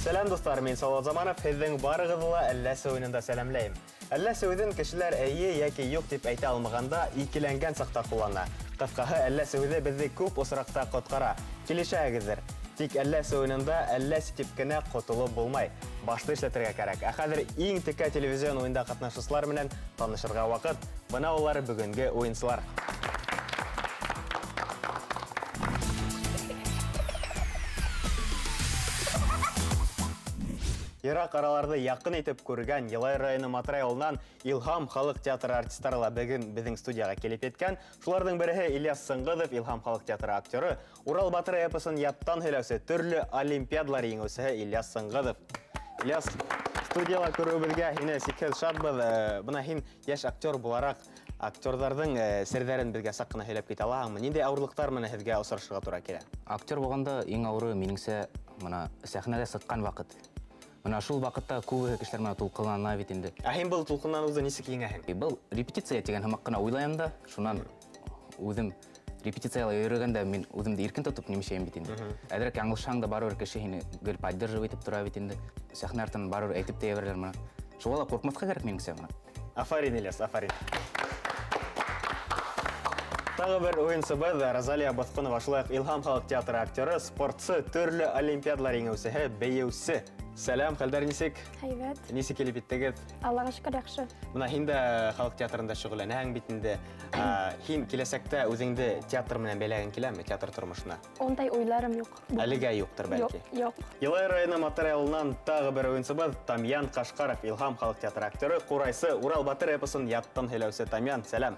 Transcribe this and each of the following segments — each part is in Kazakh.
Сәлем достар, мен Салават Заманов, һеҙҙең барығыҙҙы әлләсе уйынында сәләмләйем. Әлләсе уйын кешеләр әйе яки юк дип әйтә алмағанда икеләнгән саҡта ҡуллана. Ҡыҫҡаһы, әлләсе уйы беҙҙе күп осраҡта ҡотҡара. Килешәһегеҙҙер. Тик әлләсе уйынында әлләсе тип кенә ҡотолоп булмай. Башты эшләтергә кәрәк. Ә хәҙер иң текә телевизион уйында ҡатнашыусылар менән танышырға ваҡыт. Бына улар бөгөнгө уйынсылар. Йыраҡ араларҙы яҡын итеп күргән Йылай районы Матрай ауылынан Илһам халыҡ театры артистары ла бөгөн беҙҙең студияға килеп еткән. Шуларҙың береһе Ильяс Сыңғыҙов, Илһам халыҡ театры актеры, Урал батыры эпосын яттан һөйләүсе, төрлө олимпиадалар еңеүсеһе Ильяс Сыңғыҙов. Ильяс, студияла күреүебеҙгә һине сикһеҙ шатбыҙ. Бына һин йәш актер булараҡ актерҙарҙың серҙәрен беҙгә саҡ ҡына һөйләп китә алаһыңмы? Ниндәй ауырлыҡтар менән һеҙгә осрашырға тура килә? Актер булғанда иң ауыры минеңсә сәхнәгә сыҡҡан ваҡыт. Мына шул ваҡытта күбе кешеләр менән тулҡынлана бит инде. Ә һин был тулҡынланыуҙы нисек еңәһең? Был репетиция тигән һымаҡ ҡына уйлайым да, шунан үҙем репетицияла йөрөгәндә мин үҙемде иркен тотоп нимешәйем бит инде. Әҙерәк яңылышһаң да барыбер кеше һине гел поддерживать итеп тора бит инде. Сәхнә артынан барыбер әйтеп тә ебәрәләр мына. Шуға ла ҡурҡмаҫҡа кәрәк минеңсә мына. Афарин, Ильяс, афарин. Тағы бер уйынсыбыҙ Розалия Баҫҡынова, шулай уҡ Илһам халыҡ театры актеры, спортсы, төрлө олимпиадалар еңеүсеһе, бейеүсе. Сәләм, хәлдәр нисек? Һәйбәт. Нисек килеп иттегеҙ? Аллаға шөкөр, яҡшы. Бына һин дә халыҡ театрында шөғөлләнәһең бит инде. Һин киләсәктә үҙеңде театр менән бәйләгән киләме, театр тормошона? Ондай уйларым юҡ. Әлегә юҡтыр бәлки. Юҡ. Йылай районы Матрай ауылынан тағы бер уйынсыбыҙ Тамъян Ҡашҡаров, Илһам халыҡ театры актеры, ҡурайсы, Урал батыр эпосын яттан һөйләүсе Тамъян, сәләм.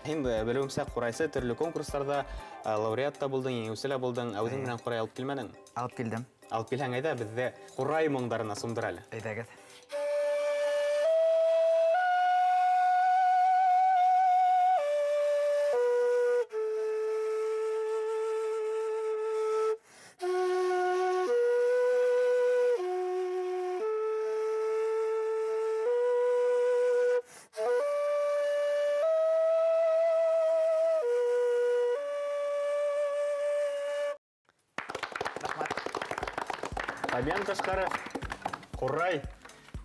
Һин белеүемсә ҡурайсы төрлө конкурстарҙа лауреат та булдың, еңеүсе лә булдың. Үҙең менән ҡурай алып килмәнең? Алып килдем. Алып килһәң әйҙә, беҙҙе ҡурай моңдарына сумдыр әле. Әйҙәгеҙ. Тамъян Ҡашҡаров, ҡурай,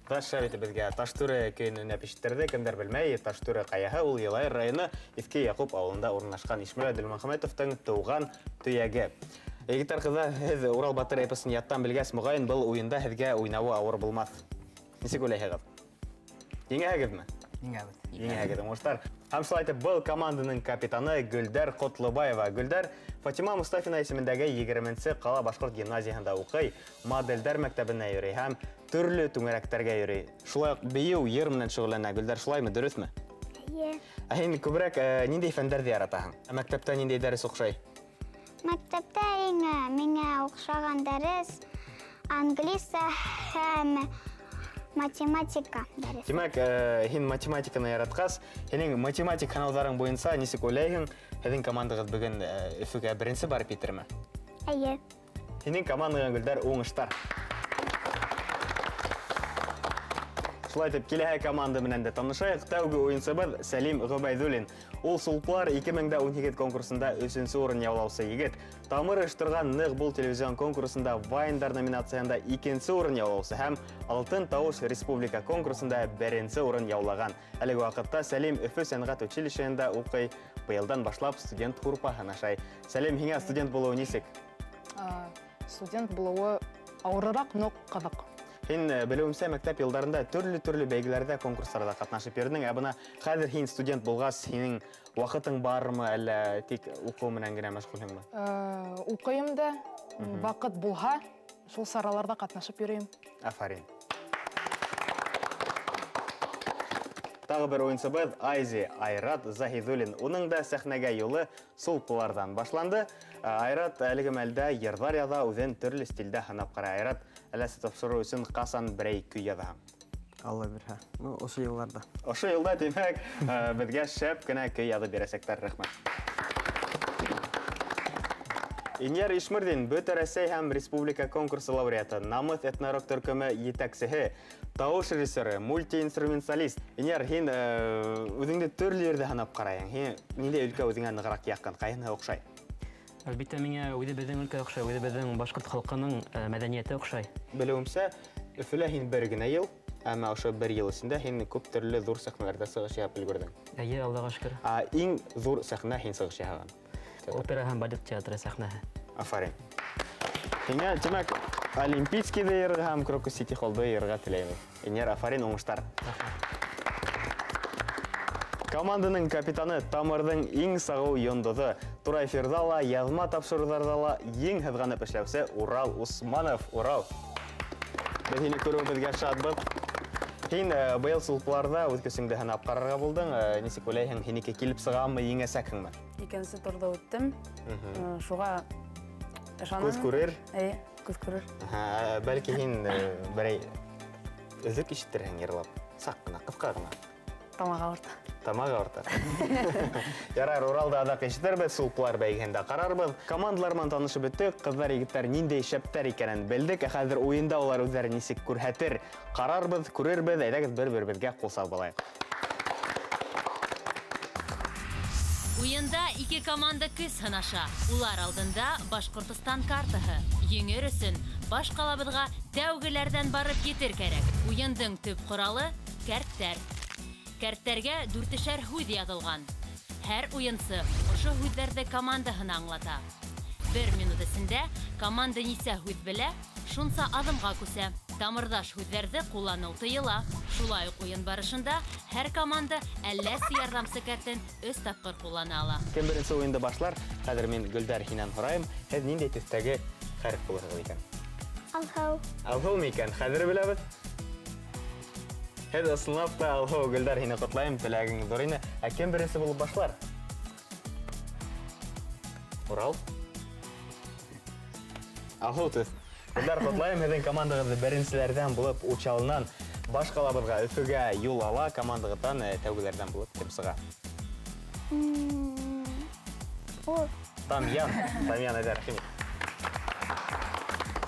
таш бит беҙгә Таштүре көйөн уйнап ишеттерҙе. Кемдәр белмәй, Таштүре ҡаяһы ул Йылай районы Иҫке Яҡуп ауылында урынлашҡан Ишмүлә Дилмөхәмәтовтың тыуған төйәге. Егеттәр, ҡыҙҙар, һеҙ Урал батыр эпосын яттан белгәс, моғайын был уйында һеҙгә уйнауы ауыр булмаҫ. Нисек уйлайһығыҙ? Еңәһегеҙме? Еңәбеҙ. Еңәһегеҙ, уңыштар. Һәм шулай итеп, был команданың капитаны Гөлдәр Ҡотлобаева. Гөлдәр Фатима Мустафина исемендәге 20-нсе ҡала башҡорт гимназияһында уҡый, моделдәр мәктәбенә йөрөй һәм төрлө түңәрәктәргә йөрөй. Шулай уҡ бейеү, йыр менән шөғөлләнә. Гөлдәр, шулаймы, дөрөҫмө? Эйе. Ә һин күберәк ниндәй фәндәрҙе яратаһың? Мәктәптә ниндәй дәрес уҡшай? Мәктәптә миңә оҡшаған дәрес англиса һәм математика дәрес. Тимәк, һин математиканы яратҡас, һинең математик һынауҙарың буйынса нисек уйлайһың? Һеҙҙең командағыҙ бөгөн Өфөгә беренсе барып етерме? Эйе. Һинең командаға Гөлдәр, уңыштар. Шулай итеп, киләһе команда менән дә танышайыҡ. Тәүге уйынсыбыҙ Сәлим Ғөбәйҙуллин. Ул Сулпылар 2018 конкурсында 3-нсе урын яулаусы егет. Тамыр ойоштырған ныҡ бул телевизион конкурсында Вайндар номинацияһында 2-нсе урын яулаусы һәм Алтын тауыш республика конкурсында 1-нсе урын яулаған. Әлеге ваҡытта Сәлим Өфө сәнғәт училищеһында уҡый. Быйылдан башлап студент һурпаһын ашай. Сәлим, һиңә студент булыуы нисек? Студент булыуы ауырыраҡ, но ҡыҙыҡ. Һин белеүемсә мәктәп йылдарында төрлө бәйгеләрҙә, конкурстарҙа ҡатнашып йөрөнөң. Ә бына хәҙер һин студент булғас, һинең ваҡытың бармы, әллә тик уҡыу менән генә мәшғүлһеңме? Уҡыйым да, ваҡыт булһа, шул сараларҙа ҡатнашып йөрөйөм. Афарин. Тағы бер уйынсыбыҙ Айзи Айрат Заһиҙуллин. Уның да сәхнәгә юлы Сулпыларҙан башланды. Айрат әлеге мәлдә йырҙар яҙа, үҙен төрлө стилдә һынап ҡарай. Айрат, әләсе тапшырыу өсөн ҡасан берәй көй яҙаһың? Алла бирһә. Ошо йылларда. Ошо йылда, тимәк, беҙгә шәп кенә көй яҙып бирәсәктәр. Рәхмәт. Инйәр Ишмырдин, Бөтә Рәсәй һәм Республика конкурсы лауреаты, Намыҫ этнорок төркөмө етәксеһе, тауыш режиссеры, мультиинструменталист. Инйәр, һин үҙеңде төрлө ерҙә һынап ҡарайың. Һин ниндәй өлкә үҙеңә нығыраҡ яҡын, ҡайһыһы оҡшай? Әлбиттә миңа үзе безнең өлкә охшай, үзе безнең башкорт халкының мәдәнияте охшай. Белүемсә, Өфөлә һин бер генә ел, әмма ошо бер ел эчендә һин күп төрле зур сәхнәләрдә сыгыш ясап өлгөрдең. Әйе, Аллага шөкер. Иң зур сәхнә һин сыгыш ясаган. Опера һәм балет театры сәхнәһе. Афарин. Һиңа, димәк, Олимпийскийда йөрергә һәм Крокус Сити Холлда йөрергә теләйбез. Инер Афарин уңыштар. Команданың капитаны Тамырдың иң сагу йондозы, тура эфирда ла, язма тапшыруларда ла ең һызганып эшләүсе Урал Усманов. Урал. Без һине күрүебезгә шатбыз. Һин быел сулпларда үз көсеңдә һынап карарга булдың. Нисек уйлайһың, һинеке килеп сыгамы, еңәсәкһеңме? Икенче турда үттем. Шуга ышанам. Күз күрер. Күз күрер. Бәлки һин берәй өзек ишеттерһең йырлап. Сак кына, кыска гына. Тамага авырта. Тамага авырта. Ярар, Уралда адак ишетербез, сулплар бәйгендә карарбыз. Командалар менән танышып беттек, кызлар, егетләр ниндәй шәптәр икәнен белдек. Хәзер уенда улар үзләрен нисек күрһәтер, карарбыз, күрербез. Әйдәгез бер-беребезгә кул сабылайык. Уенда ике команда көс һынаша. Улар алдында Башкортстан картаһы. Еңер өсөн баш калабызга тәүгеләрдән барып етер кәрәк. Уендың төп коралы кәрттәр. Кәрттәргә 4-шәр һүз язылган. Һәр уенчы ошо һүзләрне командаһына аңлата. 1 минут эчендә команда нисә һүз белә, шунса адымга күсә. Тамырдаш һүзләрне куллану тыела. Шулай ук уен барышында һәр команда әлләсе ярдәмче кәртен 3 тапкыр куллана ала. Кем беренче уенда башлар? Хәзер мин Гөлдәр һинән сорайм. Һез ниндәй төстәге хәреф булырсыз икән? Алһау. Алһау микән? Хәзер беләбез. Һез ысынлап та Алһау, Гөлдәр, һине котлайм, теләгең зур ине. Кем беренче булып башлар? Урал. Алһау төс. Гөлдәр, котлайм, һезнең командагызны беренчеләрдән булып учалыннан баш калабызга Өфөгә юл ала, командагыздан тәүгеләрдән булып кем сыга? Тамян әйтә рәхимет.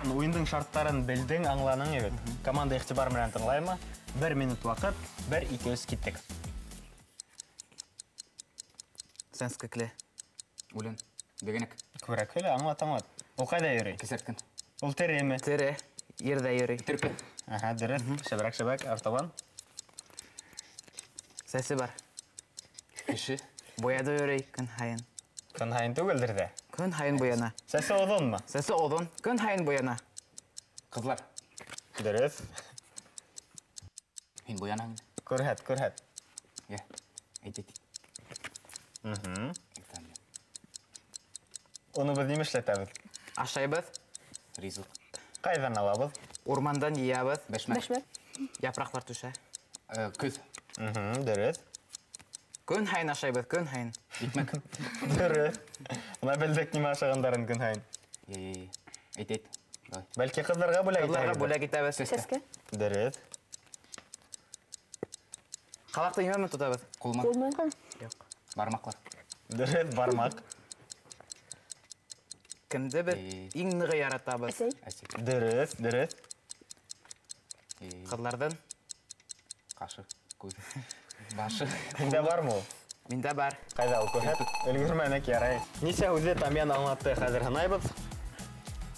Уендың шарттарын белдең, аңланың егет. Команда игътибар белән тыңлаймы? 1 минут вакыт, 1-2 киттек. Сәнскекле. Үлен. Дегенек. Күрәк әле, аңлат. Ул кайда йөри? Кесерткин. Ул тереме? Тере. Ердә йөри. Терпе. Дөрес. Шәбрәк, артабан. Сәсе бар. Кеше. Бояда йөри көн һайын. Көн һайын түгелдер дә. Көн һайын бояна. Сәсе оҙонмы? Сәсе оҙон. Көн һайын бояна. Кызлар. Дөрес. Һин буянаң. Күрһәт. Я. Әйтик. Уны без нимә эшләтәбез? Ашайбыз. Ризык. Кайдан алабыз? Урмандан йыябыз. Бәшмәк. Япраклар түшә. Көз. Дөрес. Көн һайын ашайбыз, көн һайын. Икмәк. Дөрес. Уна белдек нимә ашагандарын көн һайын. Әйт. Бәлки кызларга бүләк Кызларга бүләк итәбез. Сәскә. Дөрес. Калакты нимә тотабыз? Кулма. Бармаклар. Дөрес, бармак. Кемде бер иң ныгы яратабыз? Әсек. Дөрес. Кызлардан. Кашы. Күз. Башы. Синдә бармы ул? Миндә бар. Кайда ул? Күрһәт. Өлгөрмәнек ярай. Нисә үзе Тамян аңлатты, хәзер һынайбыз.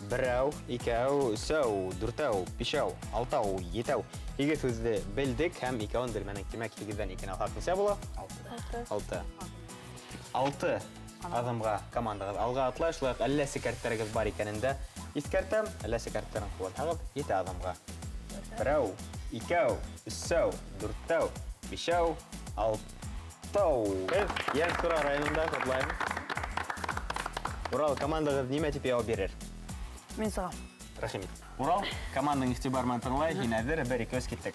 1, 2, 3, 4, 5, 6, 7. Егет үзде белдек һәм 2-ын белмәнек. Димәк, 8-дән 2-не алсак нисә була? 6 адымга командагыз алга атлай, шулай әлләсе кәртләрегез бар икәнендә искәртәм. Әлләсе кәртләрен кулланагыз 7 адымга. 1, 2, 3, 4, 5, 6. Яңсура районында котлайбыз. Урал, командагыз нимә дип яуап бирер? Мен сагам. Рәхимет. Урал, команданың игътибар менән тыңлай, һин әзер 1-2 киттек.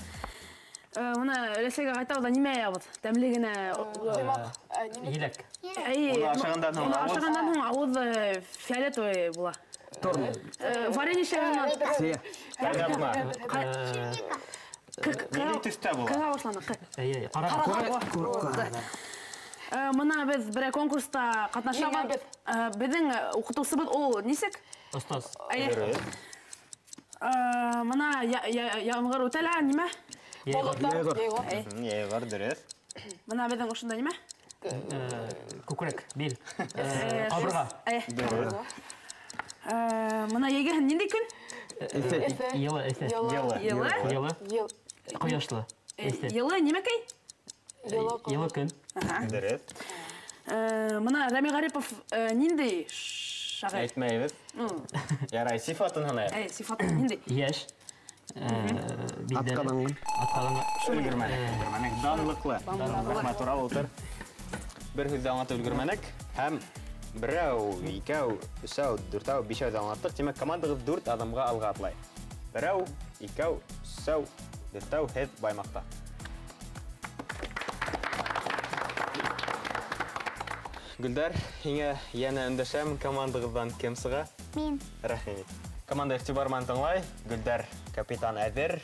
Мына рәсәгә кайтабыз, нимә ябыз? Тәмле генә. Елек. Ашагандан һуң авыз фиолетовый була. Варенье шәһәреннән. Кайнатма. Нинди төстә була? Кыга башлана. Әйе, кара. Мына без бер конкурста катнашабыз. Безнең укытучыбыз ул нисек? Остаз. Мына яңгыр үтәлә нимә? Егор, дөрес. Мына безнең ошында нимә? Күкірек, бел. Қабырға. Дөрес. Мына егеһен нинди күн? Елы, эсе. Елы. Елы. Кояшлы. Эсе. Йылы немекей? Елы күн. Дөрес. Мына Рами Гарипов нинди шагыйрь? Әйтмәйбез. Ярай, сифатын һанайык. Сифаты нинди? Яш. Атқалаңын. Атқалаңын. Өлгермәнек. Данлыклы. Рәхмәт, Урал, утыр. Бер һүздә аңлатып өлгермәнек. Һәм берәү, икәү, өсәү, дүртәү, бишәү аңлаттык. Демәк, командагыз 4 адымга алга атлай. Берәү, икәү, өсәү, дүртәү, һеҙ Баймаҡта. Гөлдәр, һиңә йәнә өндәшәм, командагыздан кем сыға? Мин. Рәхимет. Команда игътибарман тыңлай. Гөлдәр, капитан әҙер.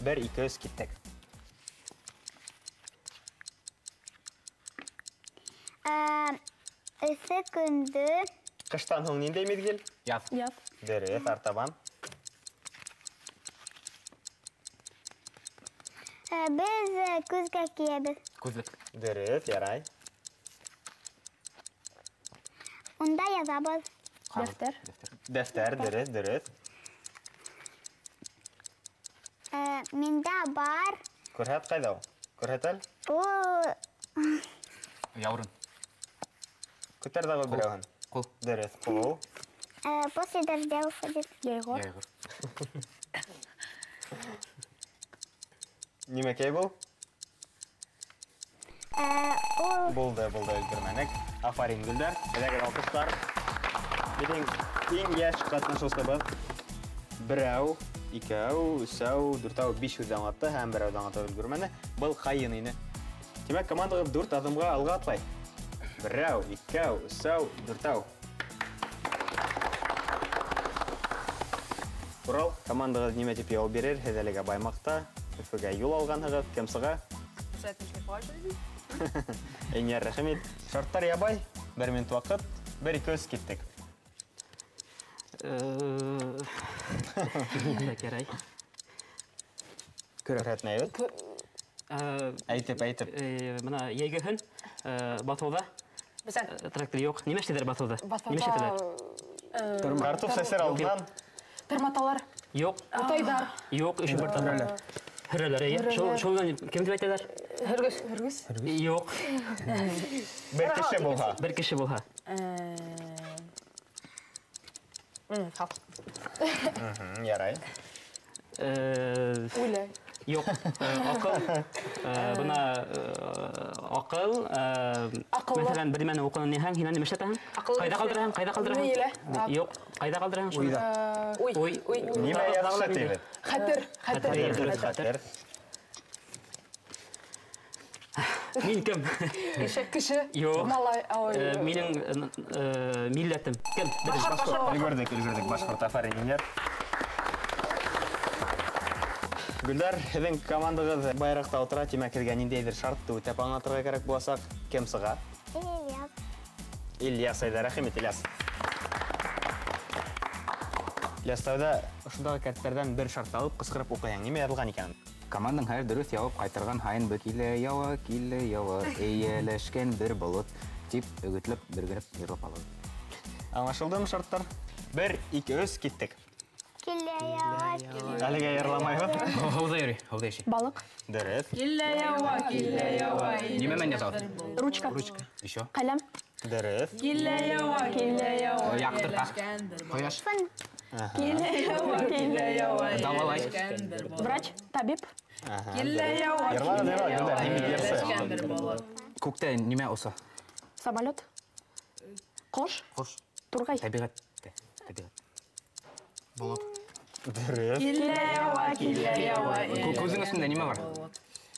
1-2-3 киттек. Эҫе көндө Ҡыштан һуң ниндәй миҙгел? Яҙ. Яҙ. Дөрөҫ, артабан. Без көзгә кейәбез. Күҙлек. Дөрөҫ, ярай. Унда язабыз. Дәфтәр. Дәфтәр, дөрөҫ. Миндә бар. Күрһәт ҡайҙа ул? Күрһәтәл. Яурын. Күтәр дағы берәүһен. Ҡул. Дөрөҫ, ҡул. После дождя уходит. Йәйғор. Яйғыр. Нимәкәй был? Булды, өлгөрмәнек. Афарин, Гөлдәр. Бәләгәр алҡыштар. Беҙҙең иң йәш ҡатнашыусыбыҙ. Берәү, икәү, өсәү, дүртәү, 5 һүҙҙе аңлатты һәм берәүҙе аңлатып өлгөрмәне. Был ҡайын ине. Тимәк, командағыҙ 4 аҙымға алға атлай. Берәү, икәү, өсәү, дүртәү. Урал, командағыҙ нимә тип яуап бирер? Һеҙ әлегә Баймаҡта, Өфөгә юл алғанһығыҙ. Кем сыға? Әйнияр, рәхимет. Шарттар ябай. 1 минут ваҡыт. 1-2-3 киттек. Ярай. Күрһәтмәйбеҙ. Әйтеп. Мына егеһен батыуҙа. Трактор юҡ. Нимә эшләйҙәр батыуҙа? Нимә эшләйҙәр? Картуф сәсер алдынан. Тырматалар. Юҡ. Утайдар. Юҡ, өшө бер тәмәле. Һөрәләр, шулдан кем дип әйтәләр? Һөргөс. Юҡ. Бер кеше булһа. Бер кеше булһа. Ярай. Уйлай. Юҡ. Аҡыл. Бына аҡыл. Мәҫәлән, бер нимәне уҡыны ниһәң, һинән нимә эшләтәһең? Ҡайҙа ҡалдыраһың? Юҡ. Ҡайҙа ҡалдыраһың? Уй. Нимә яҙышлатыйбыҙ? Хәтер. Мин кем? Кеше. Юҡ. Малай. Минең милләтем. Кем? Өлгөрдөк. Башҡорт, афарин, инер. Гөлдәр, һеҙҙең командағыҙ байраҡта ултыра, тимәк, һеҙгә ниндәйҙер шартты үтәп аңлатырға кәрәк буласаҡ. Кем сыға? Ильяс. Әйҙә, рәхимет, Ильяс. Ильяс, тәүҙә ошондағы кәрттәрҙән бер шарт алып, ҡысҡырып уҡыйһың. Нимә яҙылған икән? Командаң һәр дөрөҫ яуап ҡайтарған һайын бер килә яуа, эйәләшкән бер болот тип өгөтләп, бергерәп йырлап алабыҙ. Аңлашылдымы шарттар? 1-2-3 киттек. Килә яуа. Әлегә йырламайбыҙ. Һыуҙа йөрөй, һыуҙа йәшәй. Балыҡ. Дөрөҫ. Килә яуа. Нимә менән язабыҙ? Ручка. Еще. Ҡәләм. Дөрөҫ. Килә яуа. Яҡтырта. Ҡояш. Килә яуа. Давалай. Врач. Табип. Йырланы, Гөлдәр, һин йырсы. Күктә нимә оса? Самолет. Ҡош. Ҡош. Турғай. Тәбиғәт. Болот. Дөрөҫ. Күҙең өҫтөндә нимә бар?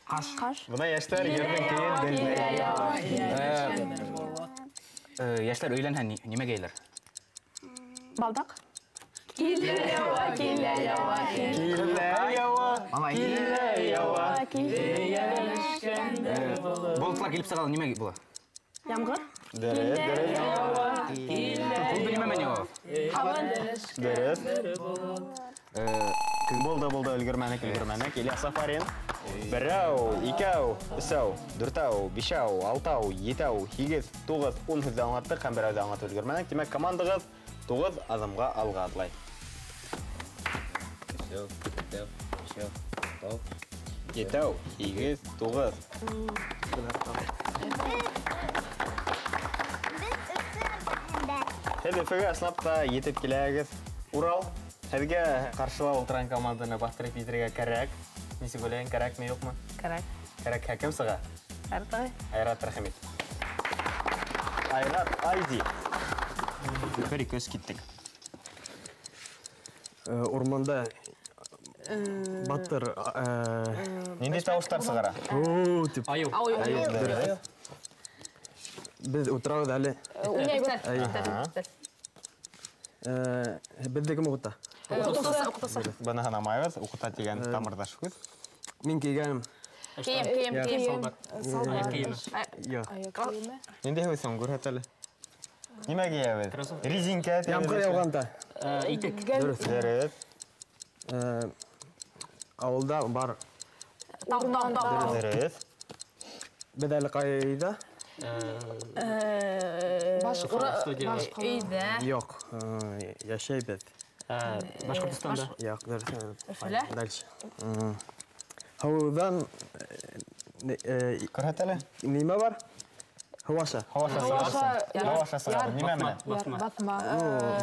Ҡаш. Бына йәштәр йырҙың кейен белмәй. Йәшләр өйләнһә нимәгә әйләр? Балдаҡ. Килә яуа. Болотлар килеп сығалы нимәгә була? Ямғыр. Дөрөҫ. Ҡулды нимә менән яуа? Һауын. Дөрөҫ. Болды, өлгермәнек. Ильяс Сафарин. Берәү, икәү, өсәү, дүртәү, бишәү, алтау, етәү, 8, 9, 10 һүзле аңлаттык һәм берәү дә аңлатып өлгермәнек. Димәк, командагыз 9 адымга алга атлай. Етәү, 8, 9. Һеҙ Өфөгә ысынлапта етеп киләгеҙ. Урал, һеҙгә ҡаршылап ултырған команданы баҫтырып етергә кәрәк. Нисек уйлайһың, кәрәкме, юҡмы? Кәрәк. Кәрәкһә кем сыға? Артығай. Айрат Рәхимит. Айрат, Айди. Бер көз киттек. Урманда батыр Ниндәй тауыштар сығара? Аю. Без утрабыз әле. Беҙҙе кем уҡыта? Быны һанамайбыҙ, уҡыта тигән тамырҙаш һүҙ. Мин кейгәнем. Кейем. Ниндәй һүҙ соң, күрһәт әле. Нимә кейәбеҙ? Резинка. Ямғыр яуғанда. Итек. Дөрөҫ. Ауылда бар. Дөрөҫ. Беҙ әле ҡайҙа? Өйҙә. Юҡ, йәшәйбеҙ. Башҡортостанда. Юҡ, Өфөлә. дальше. Һыуҙан Күрһәт әле. нимә бар? Һауаша. Һауаша сығара. Нимә менән? Баҫма.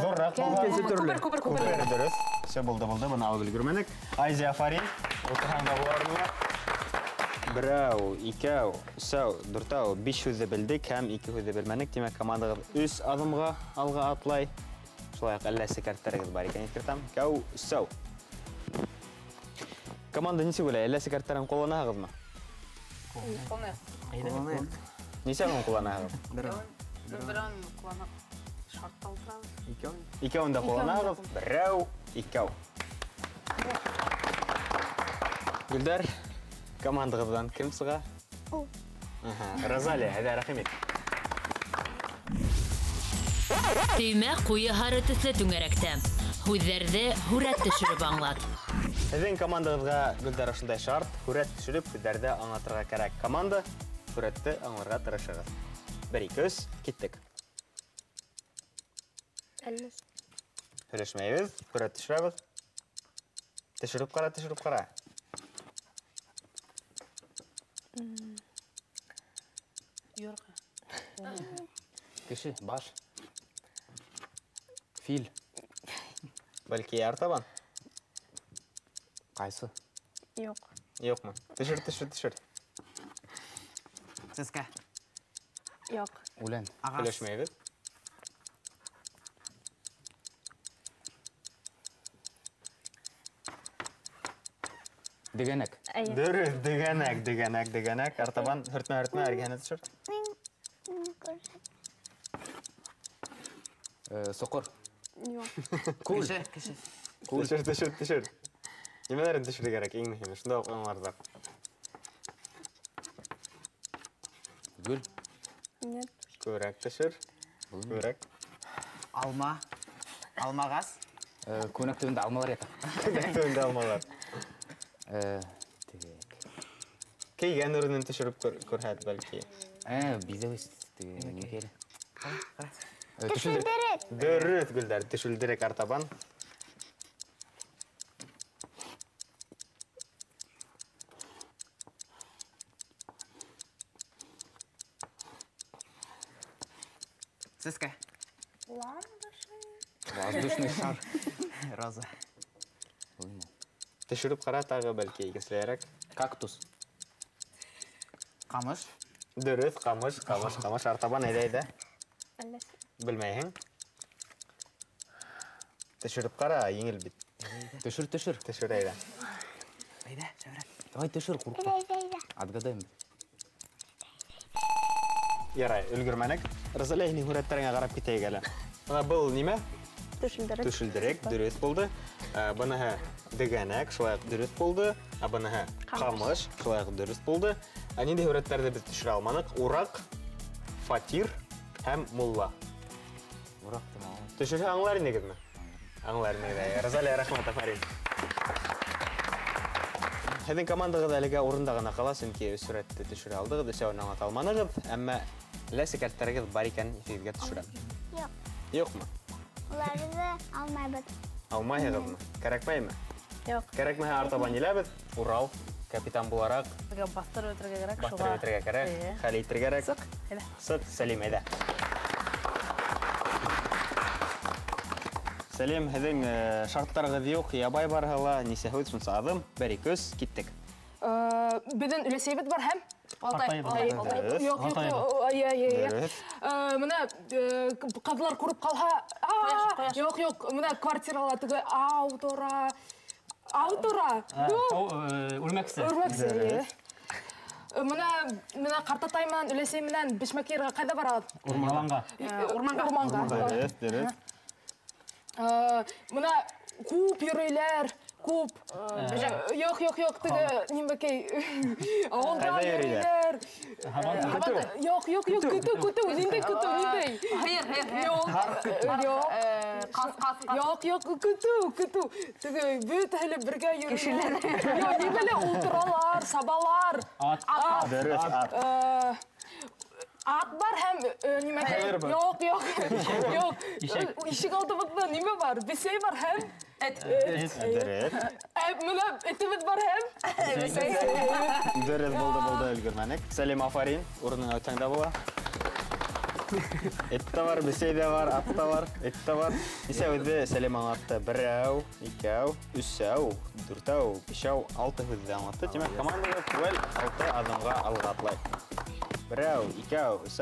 Зурраҡ. Күпер. Дөрөҫ. Все булды. Быны алып өлгөрмәнек. Айзия Фарин. Ултырһаң да булыр. Берәү, икәү, өсәү, дүртәү, 5 һүҙҙе белдек һәм 2 һүҙҙе белмәнек. Тимәк, командағыҙ 3 адымға алға атлай. Шулай уҡ әлләсе кәрттәрегеҙ бар икән иҫкәртәм. Икәү, өсәү. Команда нисек уйлай? Әлләсе кәрттәрен ҡулланаһығыҙмы? Нисә һуң ҡулланаһығыҙ? Берәүен ҡулланып шартта ултырабыҙ. Икәүен дә ҡулланаһығыҙ. Берәү, икәү. Гөлдәр, командағыҙҙан кем сыға? Розалия, әйҙә, рәхимет. Төймә ҡуйы һары төҫлө түңәрәктә. Һүҙҙәрҙе һүрәт төшөрөп аңлат. Һеҙҙең командағыҙға Гөлдәр ошондай шарт, һүрәт төшөрөп һүҙҙәрҙе аңлатырға кәрәк. Команда һүрәтте аңларға тырышығыҙ. 1, 2, 3, киттек. Һөйләшмәйбеҙ, һүрәт төшөрәбеҙ. Төшөрөп ҡара. Кеше, баш. Фил. Бәлки артабан? Ҡайсы? Юҡмы? Төшөр. Сәскә. Үлән. Һөйләшмәйбеҙ. Дегәнәк. Дөрөҫ, дегәнәк. Артабан һөртмә, әргәһенә төшөр. Соҡор. Кеше. Төшөр. Нимәләрен төшөргә кәрәк, иң мөһиме, шунда уҡ аңларҙар. Гөл. Күберәк төшөр. Күберәк. Алма. Алмағас. Күнәк төбөндә алмалар ята. Төбөндә алмалар. Кейгән урынын төшөрөп күрһәт бәлки. Бизәүес. Никәле. Төшөлдерек. Дөрөҫ, Гөлдәр, төшөлдерек артабан. Сәскә. Воздушный шар. Роза. Төшөрөп ҡара тағы бәлки икенселерәк. Кактус. Ҡамыш. Дөрөҫ, ҡамыш. Артабан әйҙә. Белмәйһең. Төшөрөп ҡара, еңел бит. Төшөр. Төшөр әйҙә. Әйҙә, Шәүрәт. Давай төшөр, ҡурҡма. Отгадаем. Ярай, өлгөрмәнек. Розалия, һинең һүрәттәреңә ҡарап китәйек әле. Был нимә? Төшөлдерек, дөрөҫ булды. Быныһы дегәнәк, шулай уҡ дөрөҫ булды. Быныһы ҡамыш, шулай уҡ дөрөҫ булды. Ниндәй һүрәттәрҙе беҙ төшөрә алманыҡ? Ураҡ, фатир һәм мулла. Төшөрһә аңлар инегеҙме? Аңлар инегеҙ. Розалия, рәхмәт, Афарин. Һеҙҙең командағыҙ әлегә урында ғына ҡала, сөнки өс һүрәтте төшөрә алдығыҙ, өсәүен аңлата алманығыҙ, әммә ләсе кәрттәрегеҙ бар икән иҫегеҙгә төшөрәм. Юҡ. Юҡмы? Уларҙы алмайбыҙ. Алмайһығыҙмы? Кәрәкмәйме? Юҡ. Кәрәкмәһә артабан еләбеҙ. Урал, капитан булараҡ, Баҫтырып үтергә кәрәк. баҫтырып үтергә кәрәк, хәл итергә кәрәк. Сыҡ, Сәлим, әйҙә. Сәлим, һеҙҙең шарттарығыҙ юҡ, ябай барһа ла, нисәһүҙ шунса аҙым, 1-2, киттек. Беҙҙең өләсәйбеҙ бар һәм? Алтай. Юҡ. Мына ҡыҙлар күреп ҡалһа, юҡ, мына квартирала теге аутора. Үрмәксе. Мына ҡартатай менән өләсәй менән бешмәкергә ҡайҙа барабыҙ? Урманға. Дөрөҫ. Мына күп йөрөйләр, күп. Юҡ, теге нимәкәй. Ауылда йөрөйләр. Юҡ, көтөү, ниндәй көтөү, ниндәй? Юҡ, көтөү. Теге бөтәһе бергә йөрөйләр. Нимәлә ултыралар, сабалар. Дөрөҫ, ат. Ат бар һәм нимәкәй? Юҡ. Ишек алдыбыҙҙа нимә бар? Бесәй бар һәм? Дөрөҫ. Мына этебеҙ бар һәм? Дөрөҫ булды, өлгөрмәнек. Сәлим, афарин, урының өтәңдә була. Эт тә бар, бесәй дә бар, ат та бар, эт тә бар. Нисәүҙе Сәлим аңлатты? 1, 2, 3, 4, 5, 6 һүҙҙе аңлатты. Тимәк, командағыҙ түгел 6 аҙымға алға атлай. 1, 2, 3,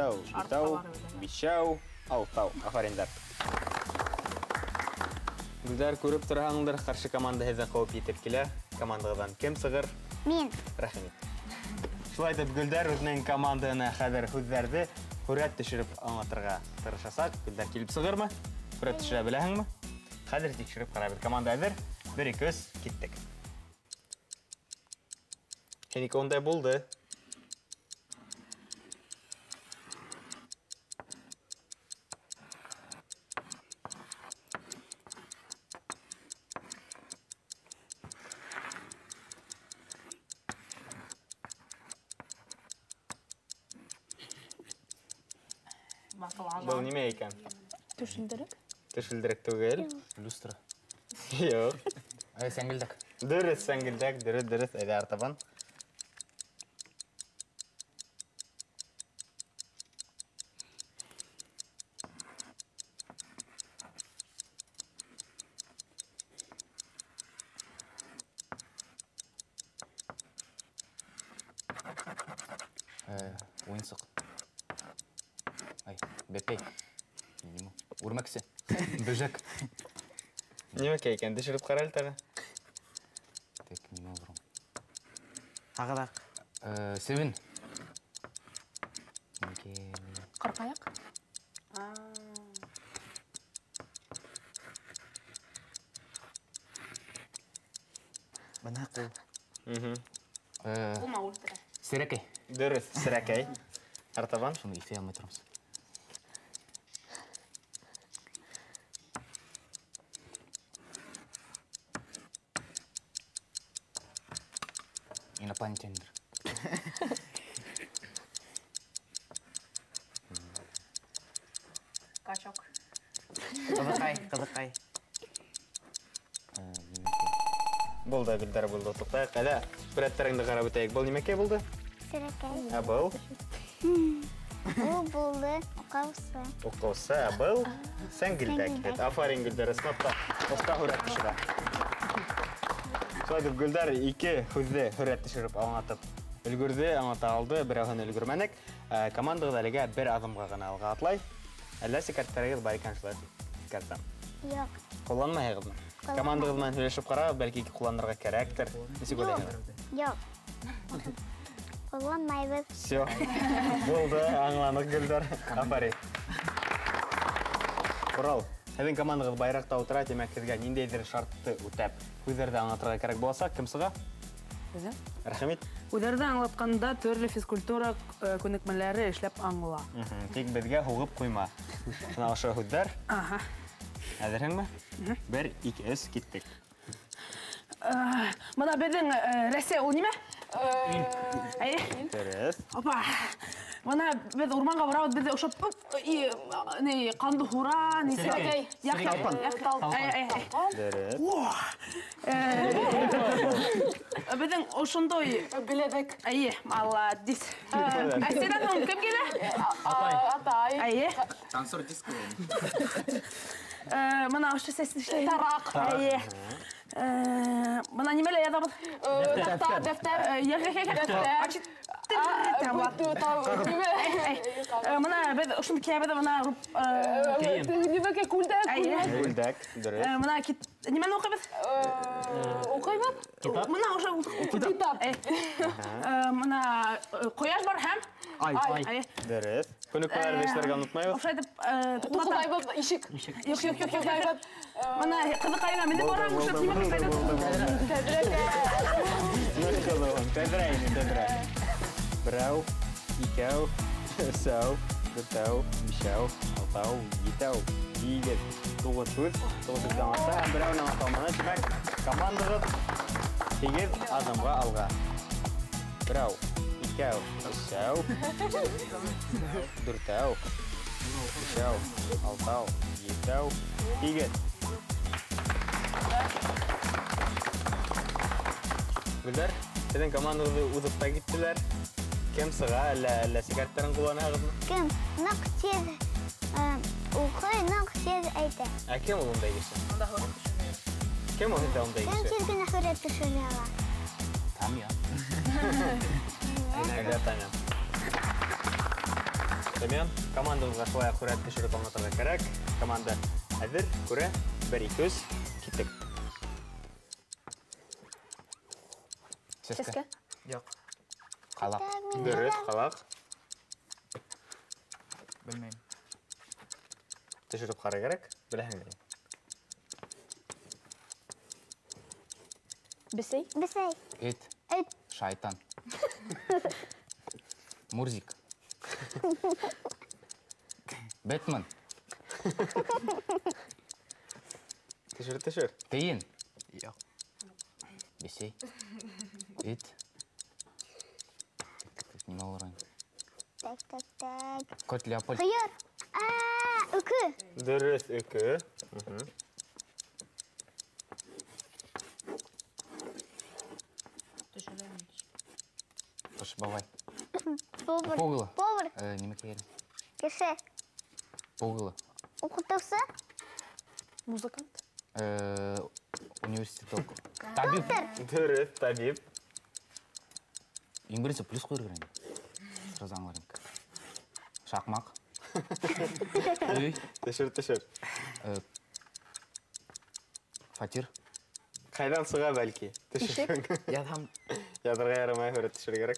4, 5, 6. Афариндар. Гүлдәр, күреп торһаңдыр, ҡаршы команда һеҙҙе ҡыуып етеп килә. Командағыҙҙан кем сығыр? Мин. Рәхимет. Шулай итеп, Гүлдәр үҙенең командаһына хәҙер һүҙҙәрҙе һүрәт төшөрөп аңлатырға тырышасаҡ. Гүлдәр килеп сығырмы? Һүрәт төшөрә беләһеңме? Хәҙер тикшереп ҡарабыҙ. Команда әҙер. 1-2, киттек. Һинеке ундай булды. Был нимә икән? Төшөлдөрөк. Төшөлдөрөк түгел. Люстра. Юҡ. Сәңгелдәк. Дөрөҫ, сәңгелдәк, дөрөҫ, әйҙә артабан. Уйынсыҡ. Бәпәй. Үрмәксе. Бөжәк. Нимәкә икән? Төшөрөп ҡара әле тағы. Нимә булыр? Ағыдақ. Себен. Ҡырҡаяҡ. Бына ҡул. Булма үлтерә. Серәкәй. Дөрөҫ, серәкәй. Артабан. Шуны иҫәй алмай торамыз. Инопланетяндыр. Качок. Ҡыҙыҡай. Булды, Гүлдәр, булды. Туҡтайыҡ. Әйҙә, һүрәттәреңде ҡарап үтәйек. Был нимәкәй булды? Серәкәй. Ә был? Ул булды уҡыусы. Уҡыусы, ә был? Сәңгелдәк. Афарин, Гүлдәр, ысынлапта оҫта һүрәт төшөрә. Шулай итеп, Гүлдәр 2 һүҙҙе һүрәт төшөрөп аңлатып өлгөрҙө, аңлата алды, берәүһен өлгөрмәнек. Командағыҙ әлегә 1 аҙымға ғына алға атлай. Әллә секреттәрегеҙ бар икән шулай кәртәм. Юҡ. Ҡулланмайһығыҙмы? Командағыҙ менән һөйләшеп ҡарағыҙ, бәлки ҡулланырға кәрәктер. Нисек уйлайһығыҙ? Юҡ. Ҡулланмайбыҙ. Все. Булды, аңланыҡ, Гөлдәр. Афарин. Урал, һеҙҙең командағыҙ байраҡта ултыра, тимәк, һеҙгә ниндәйҙер шартты үтәп һүҙҙәрҙе аңлатырға кәрәк буласаҡ, кем сыға? Рәхимит. Үҙәрҙе аңлатҡанда төрлө физкультура күнекмәләре эшләп аңла. Тик беҙгә һуғып ҡуйма. Шуна ошо һүҙҙәр. Әҙерһеңме? 1, 2, 3, киттек. Мына біздің Рәсе ол неме? Дөрес. Опа. Мына біз орманға барабыз, бізде ұшап қанды хура, Сірекей. Дөрес. Біздің ұшындай Біледік. молодец. Әсет атың кім келді? Атай. Танцор диско. Мына ұшы сесін іштей. Тарақ. Мына немелі ядабыз? Дәфтер. Мына біз ұшын кебеді, мына Немеге күлдәк. Гүлдәк. Дөрес. мына немені оқимыз? Оқимын? Мына ұшы Китап. мына қояш бар һәм? Ай. Дөрес. Күнікпалар бешлерге ұнытмайбыз. Ұқсайды Құлқытайбыз, ишік. Жоқ. Мына қызықайға менде барам, ұшып немені қайды. Бірау, икәу, үсәу, дүртәу, бишәу, алтау, етәу, егет, туғыз көз, туғыздан аса, һәм бірәуінен аталманы демәк, командағыз 8 адымға алға. Бірау, икәу, үсәу, дүртәу, бишәу, алтау, етәу, егет. Гүлдәр, сіздің командағызды ұзықта кеттілер. Кем сыға, әлі сигареттарын қоланағызмы? Кім? Нақ тез оқы, нақ тез әйті. Кем ол ондай кеші? Кем ол ондай Кім кеші? тез гіне хүрет түшірі ала? Тамия. Әйнәгілер Тамян. Тамян, командамызға шылай құрет түшіріп алматыға керек. Команда әзір, көре, 1-2 кеттік. Сеске. Жоқ. Қалақ. Дөрес, қалақ. Білмеймін. Түшіріп қара керек, біләң дейін. Бісей? Бісей. Эт. Эт. Шайтан. Мурзик. Бэтмен. Түшір. Тейін. Жоқ. Бесей. Эт. Неме оларайын? Так. Кот Леопольд. Қиыр. Үкі. Дөрес, үкі. Қыш бабай. Повар. Пугылы. Повар. Неме келі? Кіші. Пугылы. Оқытушы. Музыкант. Университет оқу. Табиб. Дөрес, табиб. Ең бірінші плюс қойыр керен. Сразу аңларым. Шақмақ. Үй. Түшір. Фатир. Қайдан сұға бәлки? Түшір. Ядам. Ядырға ярамай көрет түшір керек.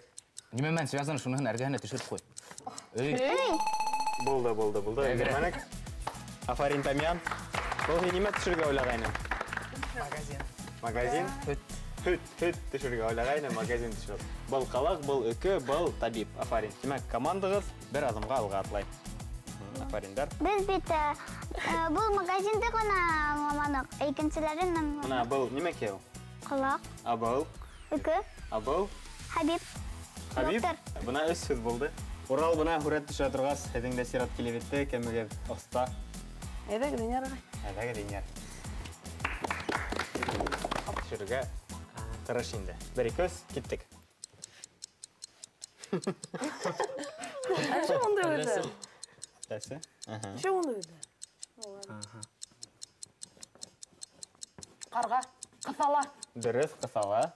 Неме мен связаны шуныхын әргәне түшіріп қой. Үй. Болды. Әгермәнік. Афарин Тамян. Бұл неме түшірге ойлағайны? Магазин? Хүт түшірге ойлағайны, магазин түшіріп. Бұл қалақ, бұл үкі, бұл табиб. Афарин. Демек, командағыз бір адымға алға атлай. Афариндар. Біз біті бұл магазинді ғана мамадық. Екіншілерін Мұна бұл неме кеу? құлақ, Абыл. үкі, Абыл. Хабиб. Хабиб. Доктор. Бұна үш сөз болды. Урал бұна хүрет түші тұрғас, әдіңді сират келебетті, кәміге ұста. Әдәгі денер ағай. Әдәгі денер. Түшіріге тырыш енді. Бір көз, кеттік. Әші ондай өді? Әсі? Әші ондай өді? Қарға. Қысала. Дұрыс, қысала.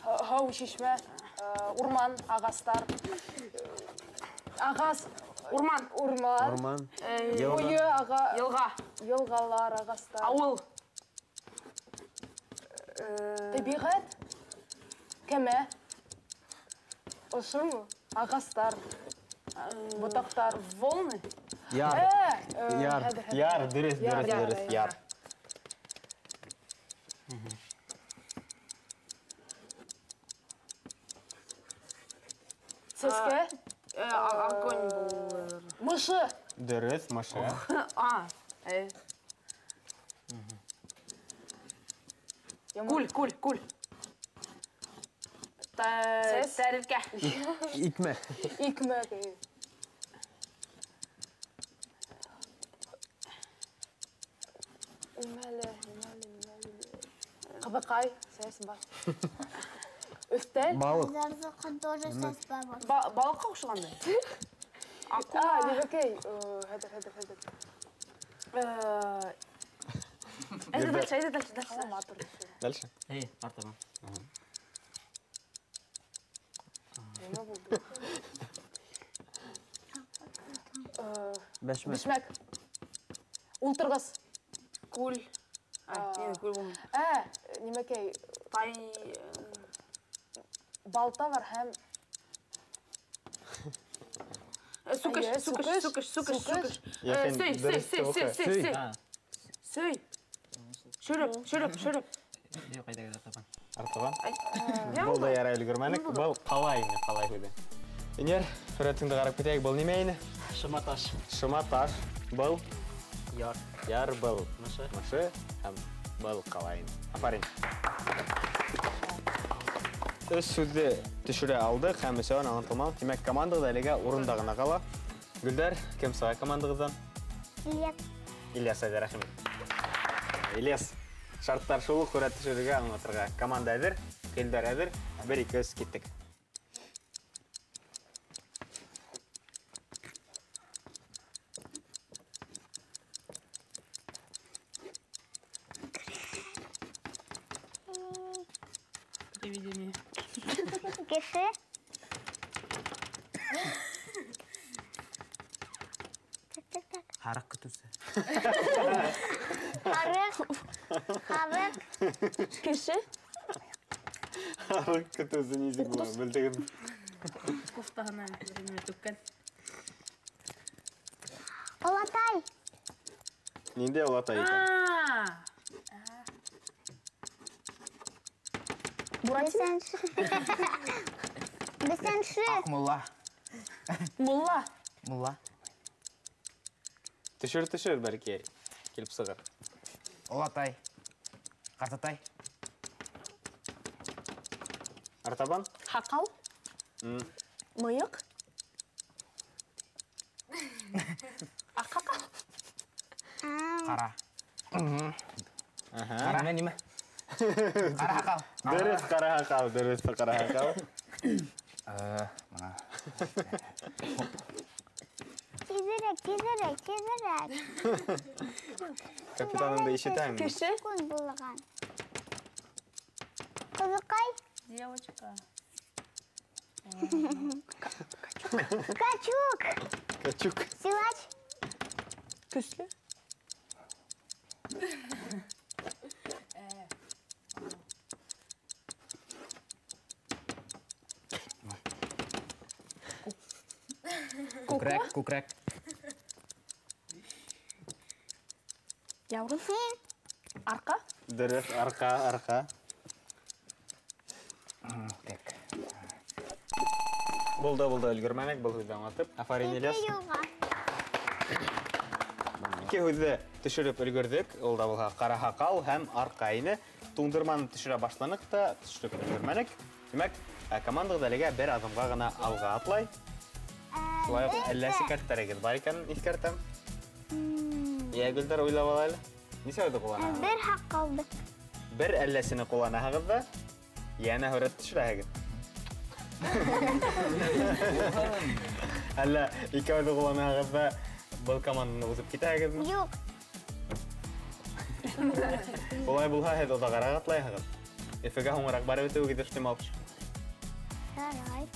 Хау шешме. Урман, ағастар. Ағас. Урман. Орман. Ойы, аға. Елға. Елғалар, ағастар. Ауыл. Табиғат. Кәмә. Ошы му? Ағастар. Бұтақтар. Волны. Яр. Яр. Яр, дұрыс, яр. Сеске. Огонь бұл. Мышы. Дұрыс, маша. Кул. Тәрелке. Икме. Икме. Қабақай. Сәсін бар. Үстел. Балық. Зарзыққа тоже сәс бар. Балыққа ұқсағандай. Дебекей. Хәдір. Дальше. Дальше. артабан. Бәшмәк. Бишмәк. Ултырғыз. Кул. Кул болмайды. Немекей. Тай. Балта бар һәм... Сукыш. Сөй. Шүріп. Қайдағы артабан. Артабан. Болды яра үлгірмәнік. Бұл қалай көйді. Енер, сүретіңді қарап кетейік. Бұл неме ені? Шыматаш. Шыматаш. Бұл? Яр. Яр бұл. Машы. Машы. Һәм бұл қалай. Апарин. Өз сөзді түшіре алдық. Һәм өсеуін аңытылмау. Демек командығы әліге орындағына қала. Гүлдер, кем сыға командығыздан? Ильяс әдер, рахмет. Ильяс, шарттар шулы көрәт түшіреге аңытырға. Команда әдір, келдер әдір. Бір-екі өз кеттік. Приведение. Кеші. Харық күтусі. Харық. Кеші. Харық күтусі незік бұла, білдігім. Кофтағына төккен. Олатай. Ненде олатай екен? Бісенші. Ақмұлла. Мұлла. Түшір бәрке келіп сығыр. Олатай. Қартатай. Артабан? Хақал. Мыйық. Ақақал. Қара. Қара неме? Қара хақал. Дұрыс қара хақал. Мына. Тезірек. Капитанымды ешетәң. Кеші. Күн болған. Қызықай. Девочка. Качук. Силач. Күслі. Кукрек. Яурын. Арқа. Дұрыс, арқа. Болды үлгірмәнік, бұл хүзді аңатып. Афарин Ильяс. Ике хүзді түшіріп үлгірдік. Ол да бұлға қара хақал һәм арқайыны. Туңдырманы түшіре башланық та түшіріп үлгірмәнік. Демек, командығы дәліге бір адымға ғана алға атлай. Шулай әлләсі кәрттәрегіз бар екенін ескертем. Гүлдер ойлап алайлы. Несе өйді қолана? Бір хақ қалды. Бір әлләсіні қолана ғызда, яна хүрет түшірәгіз. Әлі екі өйді қолана ғызда бұл команданы ұзып кетәгіз ме? Жоқ. Олай бұлға әді одағарақ атлай ғыз. Эфеге хоңырақ бары өте өгеді үштем алып. Жарай.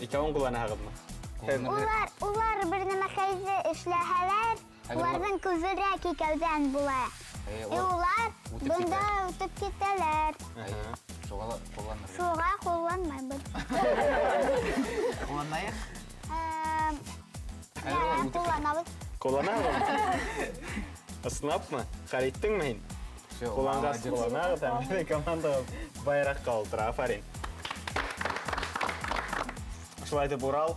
Екі оң қолана ғыз ме? Улар бір нәмәкәйді эшләһәләр, уларҙың күзерәк икәүҙән була. Улар бында үтеп китәләр. Шуға қолланыр. Шуға ҡулланмайбыҙ. Ҡулланайыҡ? Ҡулланабыҙ. Ҡулланаһығыҙ? Ысынапмы? Хәл һин? Ҡулланғас ҡулланаһығыҙ һәм беҙҙең командағыҙ байраҡҡа ултыра. Афарин. Шулай итеп Урал.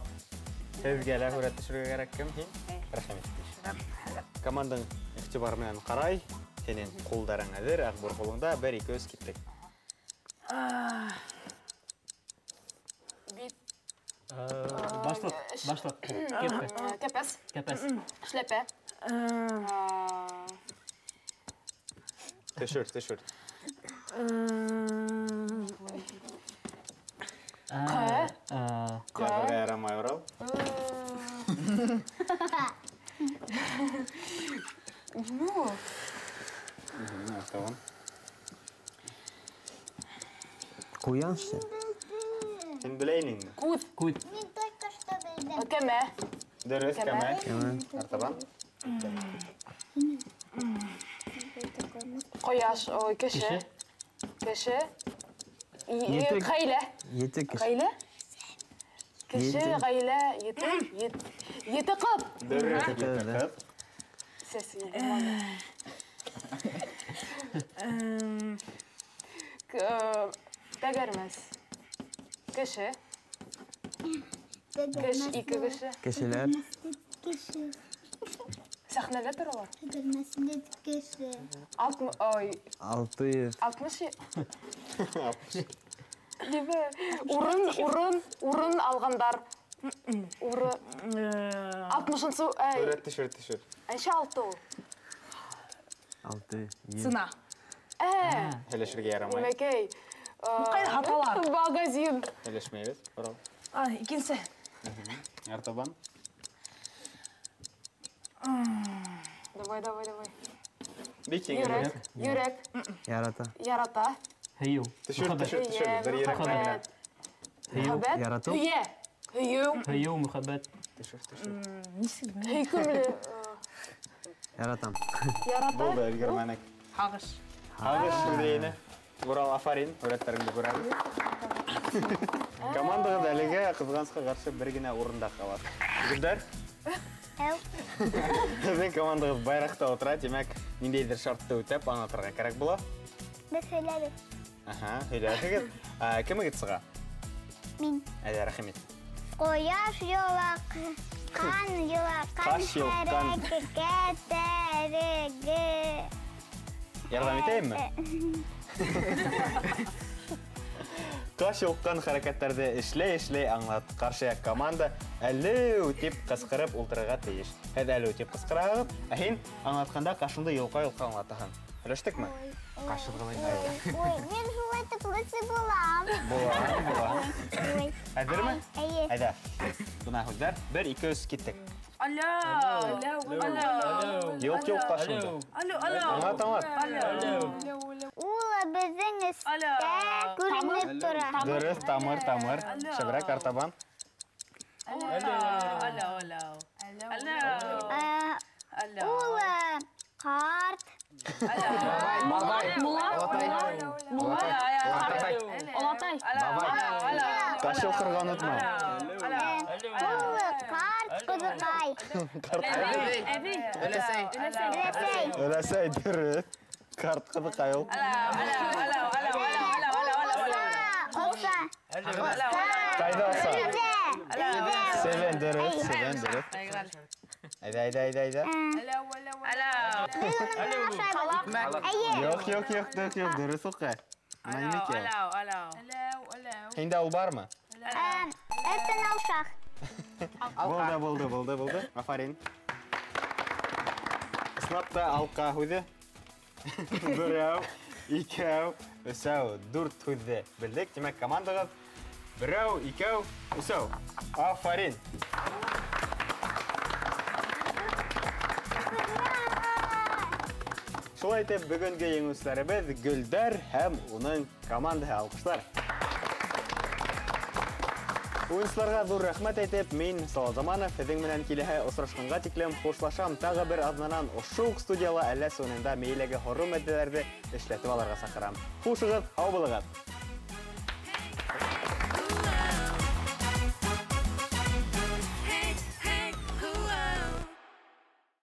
Һеҙгә лә һүрәт төшөрөргә кәрәк. Кем һин? Рәхмәт. Командаң иғтибар менән ҡарай. Senin қолдарың әзір, Ақбұр қолыңда 1-2 кеттік. Бит. Башлық. Кепес. Кепес. Шляпе. Тишерт. Жазырға ярамай орал. Tamam. Қояншы. Сен білейін. Кут. Мен только что білдім. Кеме. Дұрыс, кәмәк. Артабан. Қояш. Ой, кеше. Қайле. Етік. Қайле. Кеше, қайле, еті қып. Дұрыс, қып. Сесі. Тәгәрмәс. Кеше. Икі кеше. Кешелер. Сәхнәлі тұрылар. Тәгәрмәсінде кеше. 600. 60. Урын алғандар. 60-шы. Тишерт. Әнші 6 ол. 6. Сына. Әлешірге ярамай. Демекей. Қай хаталар? Магазин. Әлешмейбіз, орал. Икенсе. Артабан. Давай. Бекең. Юрек. Ярата. Хейю. Тишерт. Бір ерек мәңгінен. Мұхаббет. Ярату. Хейю, мұхаббет. Хейкімлі. Яратам. Ярата. Болды, үлгермәнік. Хағыш. Ағыш шүрдейіні. Орал афарин, өрәттәріңді көрәңіз. Командаға дәлігі қызғанысқа қаршы бір гіне орында қалады. Гүлдар? Біздің командағыз байрақта отыра, демек, нендейдір шартты өтеп, аңатырға керек бола? Біз сөйләдік. Сөйләдіңіз. Кім ұғытсыға? Мен. Әді, рахимет. Қояш елаққан шәрәкеке тәрігі. Ярдам етейін ме? Қаш елққан харакеттерді ішлей аңлады. Қаршыяқ команда әлі өтеп қысқырып ұлтырыға тейіш. Әді әлі өтеп қысқырағып, әйін аңлатқанда қашынды елқа аңлатығын. Үліштік ме? Қашырғылайын. Ой, мен жуайтып лысы болам. Болам. Әдір ме? Әйе. Әді. Бұна хүлдар. 1-2 кеттік. Алло. Yok қашынды. Аңлат. Ула біздің істе көрініп тұра. Дұрыс, тамыр. Шабырақ артабан. Ула қарт. Олатай. Қашы қырған ұтма. Ула қарт қызықай. Өләсәй дұрыс. Қарт қызықай ол. Оқса. Қайда оқса? Севен дұрыс. Айда. Yok, дұрыс оққа. Хенде ол бар ма? Әттін алшақ. Болды. Афарин. Сынапта алқа хүді. 1, 2, 3, 4 хүді. Білдік, демек командағыз. 1, 2, 3. Афарин. Шулай етіп, бүгінгі еңістері Гүлдар һәм оның командаға алқыштар. Ойыншыларға зор рахмет етіп, мен Сала Заманов, әдің менен келігі ұсырашқанға теклем қошлашам тағы бір азнанан ұшуық студияла әлі сонында мейлегі хору мәдделерді ішлетіп аларға сақырам. Қушығыз, ау бұлығыз!